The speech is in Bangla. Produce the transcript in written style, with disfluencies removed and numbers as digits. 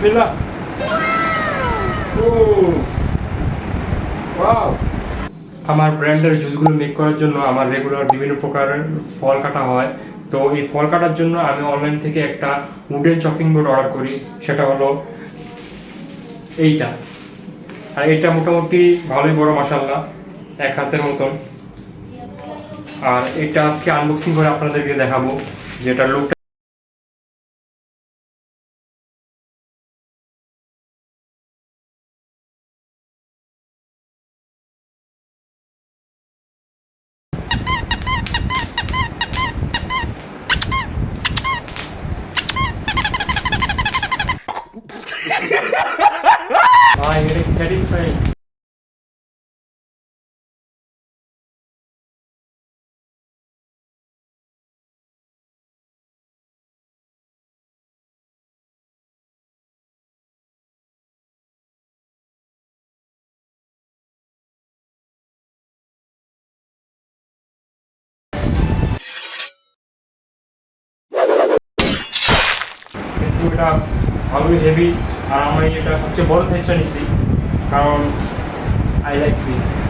বিসমিল্লাহ। ও ওয়াও। আমার ব্র্যান্ডের জুসগুলো মেক করার জন্য আমার রেগুলার বিভিন্ন প্রকারের ফল কাটা হয়। তো এই ফল কাটার জন্য আমি অনলাইন থেকে একটা উডেন চপিং বোর্ড অর্ডার করি, সেটা হলো এইটা। আর এটা মোটামুটি ভালোই বড়, মাশাআল্লাহ, এক হাতের মতন। আর এটা আজকে আনবক্সিং করে আপনাদেরকে দেখাবো, যেটা লুকটা। ভাই এটা কি স্যাটিসফাইং? কিন্তু এটা ভালোই হেভি। আর আমি এটা সবচেয়ে বড় সাইজটা নিচ্ছি, কারণ আই লাইক সুইট।